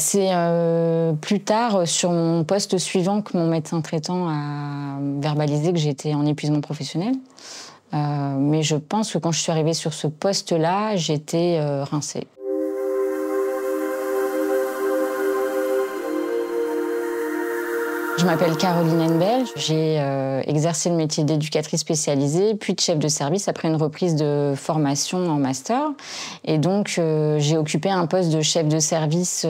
C'est plus tard, sur mon poste suivant, que mon médecin traitant a verbalisé que j'étais en épuisement professionnel. Mais je pense que quand je suis arrivée sur ce poste-là, j'étais rincée. Je m'appelle Caroline Henbel, j'ai exercé le métier d'éducatrice spécialisée, puis de chef de service après une reprise de formation en master. Et donc, j'ai occupé un poste de chef de service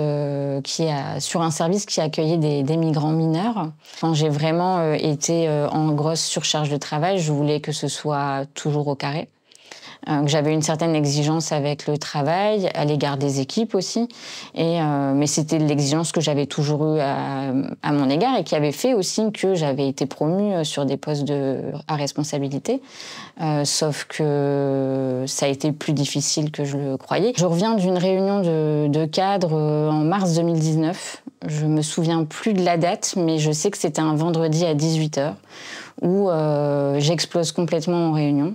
sur un service qui accueillait des migrants mineurs. Quand j'ai vraiment été en grosse surcharge de travail, je voulais que ce soit toujours au carré. Que j'avais une certaine exigence avec le travail, à l'égard des équipes aussi. Mais c'était l'exigence que j'avais toujours eue à mon égard et qui avait fait aussi que j'avais été promue sur des postes à responsabilité. Sauf que ça a été plus difficile que je le croyais. Je reviens d'une réunion de cadres en mars 2019. Je me souviens plus de la date, mais je sais que c'était un vendredi à 18h où j'explose complètement en réunion.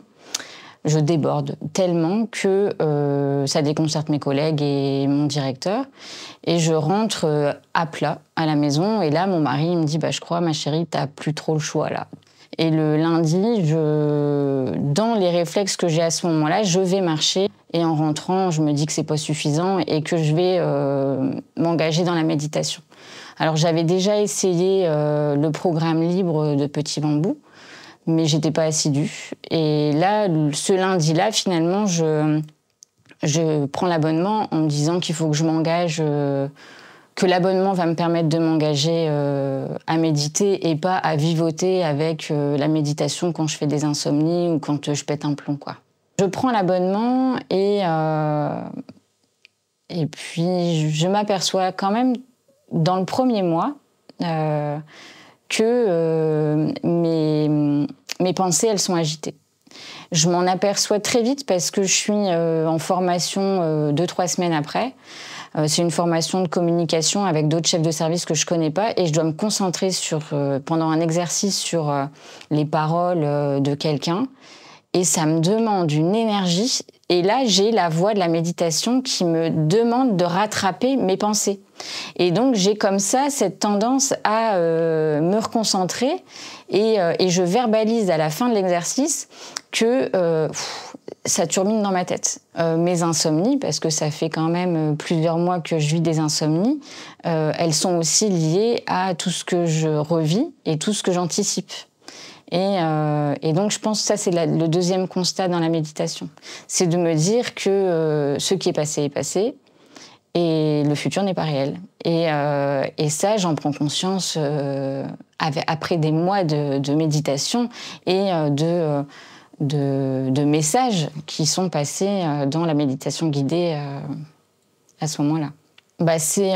Je déborde tellement que ça déconcerte mes collègues et mon directeur. Et je rentre à plat à la maison. Et là, mon mari me dit « Je crois, ma chérie, t'as plus trop le choix là ». Et le lundi, dans les réflexes que j'ai à ce moment-là, je vais marcher. Et en rentrant, je me dis que c'est pas suffisant et que je vais m'engager dans la méditation. Alors j'avais déjà essayé le programme libre de Petit Bambou, mais j'étais pas assidue. Et là, ce lundi-là, finalement, je prends l'abonnement en me disant qu'il faut que je m'engage, que l'abonnement va me permettre de m'engager à méditer et pas à vivoter avec la méditation quand je fais des insomnies ou quand je pète un plomb, quoi. Je prends l'abonnement et puis je m'aperçois quand même, dans le premier mois, que mes pensées, elles sont agitées. Je m'en aperçois très vite parce que je suis en formation 2-3 semaines après. C'est une formation de communication avec d'autres chefs de service que je connais pas et je dois me concentrer pendant un exercice sur les paroles de quelqu'un. Et ça me demande une énergie. Et là, j'ai la voix de la méditation qui me demande de rattraper mes pensées. Et donc, j'ai comme ça cette tendance à me reconcentrer et je verbalise à la fin de l'exercice que ça turbine dans ma tête. Mes insomnies, parce que ça fait quand même plusieurs mois que je vis des insomnies, elles sont aussi liées à tout ce que je revis et tout ce que j'anticipe. Et donc, je pense que ça, c'est le deuxième constat dans la méditation. C'est de me dire que ce qui est passé et le futur n'est pas réel. Et ça, j'en prends conscience après des mois de méditation et de messages qui sont passés dans la méditation guidée à ce moment-là. C'est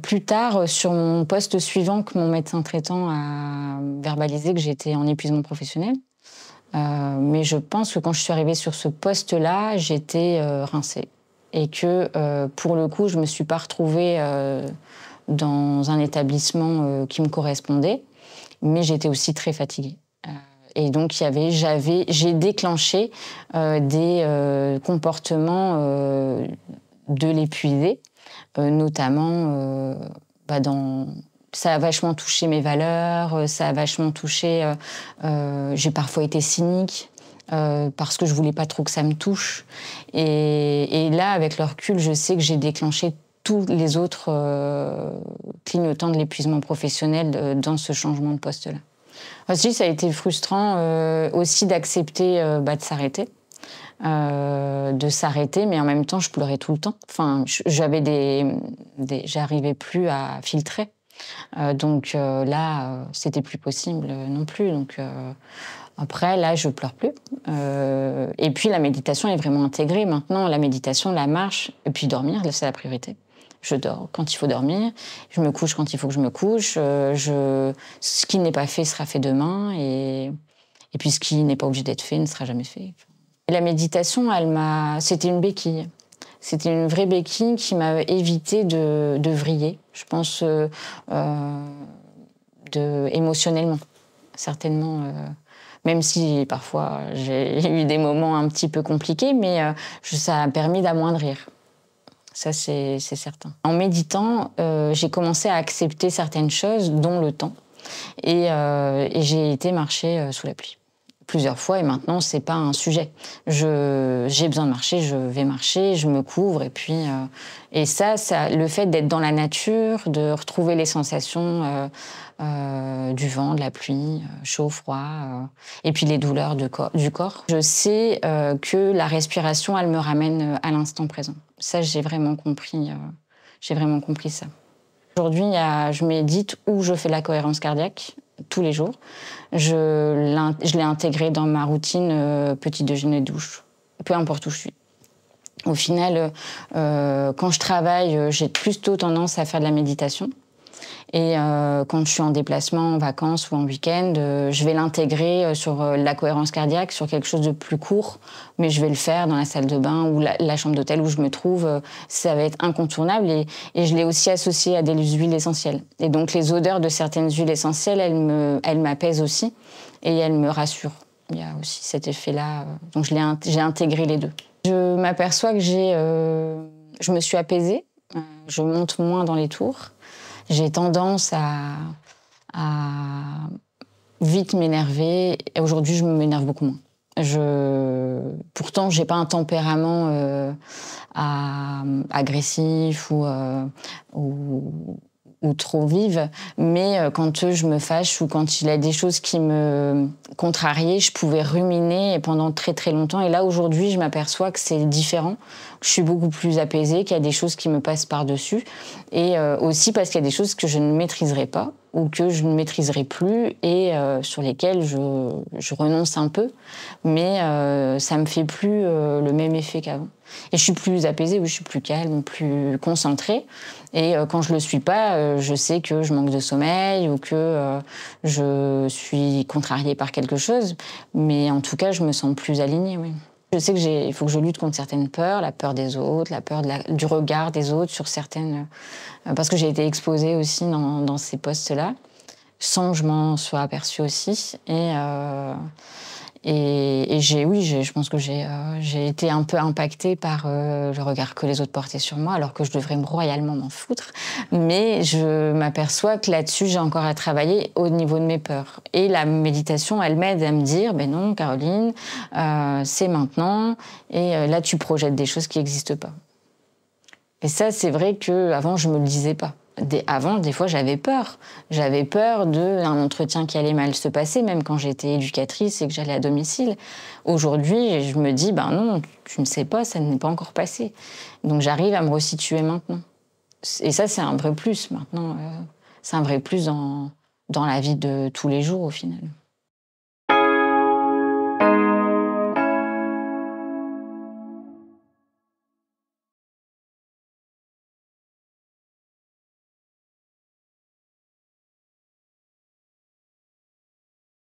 plus tard, sur mon poste suivant, que mon médecin traitant a verbalisé que j'étais en épuisement professionnel. Mais je pense que quand je suis arrivée sur ce poste-là, j'étais rincée. Et que, pour le coup, je ne me suis pas retrouvée dans un établissement qui me correspondait, mais j'étais aussi très fatiguée. Et donc, j'ai déclenché des comportements de l'épuiser. Notamment, ça a vachement touché mes valeurs, ça a vachement touché... j'ai parfois été cynique parce que je voulais pas trop que ça me touche. Et là, avec le recul, je sais que j'ai déclenché tous les autres clignotants de l'épuisement professionnel dans ce changement de poste-là. Aussi, ça a été frustrant aussi d'accepter de s'arrêter. Mais en même temps, je pleurais tout le temps. Enfin, j'arrivais plus à filtrer. Donc là, c'était plus possible non plus. Donc après, là, je pleure plus. Et puis, la méditation est vraiment intégrée. Maintenant, la méditation, la marche, et puis dormir, c'est la priorité. Je dors quand il faut dormir, je me couche quand il faut que je me couche. Ce qui n'est pas fait sera fait demain. Et puis, ce qui n'est pas obligé d'être fait ne sera jamais fait. Et la méditation, c'était une béquille. C'était une vraie béquille qui m'a évité de vriller, je pense, émotionnellement, certainement. Même si parfois j'ai eu des moments un petit peu compliqués, mais ça a permis d'amoindrir. Ça, c'est certain. En méditant, j'ai commencé à accepter certaines choses, dont le temps. Et j'ai été marcher sous la pluie plusieurs fois, et maintenant, c'est pas un sujet. J'ai besoin de marcher, je vais marcher, je me couvre, et puis... et ça, le fait d'être dans la nature, de retrouver les sensations du vent, de la pluie, chaud, froid, et puis les douleurs du corps. Je sais que la respiration, elle me ramène à l'instant présent. Ça, j'ai vraiment compris ça. Aujourd'hui, je médite ou je fais de la cohérence cardiaque tous les jours. Je l'ai intégré dans ma routine petit déjeuner douche, peu importe où je suis. Au final, quand je travaille, j'ai plutôt tendance à faire de la méditation. Et quand je suis en déplacement, en vacances ou en week-end, je vais l'intégrer sur la cohérence cardiaque, sur quelque chose de plus court, mais je vais le faire dans la salle de bain ou la chambre d'hôtel où je me trouve. Ça va être incontournable, et je l'ai aussi associé à des huiles essentielles. Et donc les odeurs de certaines huiles essentielles, elles m'apaisent aussi et elles me rassurent. Il y a aussi cet effet-là. Donc j'ai intégré les deux. Je m'aperçois que je me suis apaisée, je monte moins dans les tours. J'ai tendance à vite m'énerver. Et aujourd'hui, je m'énerve beaucoup moins. Pourtant, j'ai pas un tempérament agressif ou trop vive, mais quand je me fâche ou quand il y a des choses qui me contrariaient, je pouvais ruminer pendant très très longtemps. Et là, aujourd'hui, je m'aperçois que c'est différent. Je suis beaucoup plus apaisée, qu'il y a des choses qui me passent par-dessus. Et aussi parce qu'il y a des choses que je ne maîtriserai pas ou que je ne maîtriserai plus et sur lesquelles je renonce un peu. Mais ça me fait plus le même effet qu'avant. Et je suis plus apaisée, oui, je suis plus calme, plus concentrée. Et quand je le suis pas, je sais que je manque de sommeil ou que je suis contrariée par quelque chose. Mais en tout cas, je me sens plus alignée, oui. Je sais qu'il faut que je lutte contre certaines peurs, la peur des autres, la peur du regard des autres sur certaines... parce que j'ai été exposée aussi dans ces postes-là, sans que je m'en sois aperçue aussi. Je pense que j'ai été un peu impactée par le regard que les autres portaient sur moi, alors que je devrais royalement m'en foutre. Mais je m'aperçois que là-dessus, j'ai encore à travailler au niveau de mes peurs. Et la méditation, elle m'aide à me dire, ben non, Caroline, c'est maintenant, et là, tu projettes des choses qui n'existent pas. Et ça, c'est vrai qu'avant, je me le disais pas. Avant, des fois, j'avais peur. J'avais peur d'un entretien qui allait mal se passer, même quand j'étais éducatrice et que j'allais à domicile. Aujourd'hui, je me dis, ben non, tu ne sais pas, ça n'est pas encore passé. Donc j'arrive à me resituer maintenant. Et ça, c'est un vrai plus maintenant. C'est un vrai plus dans la vie de tous les jours, au final.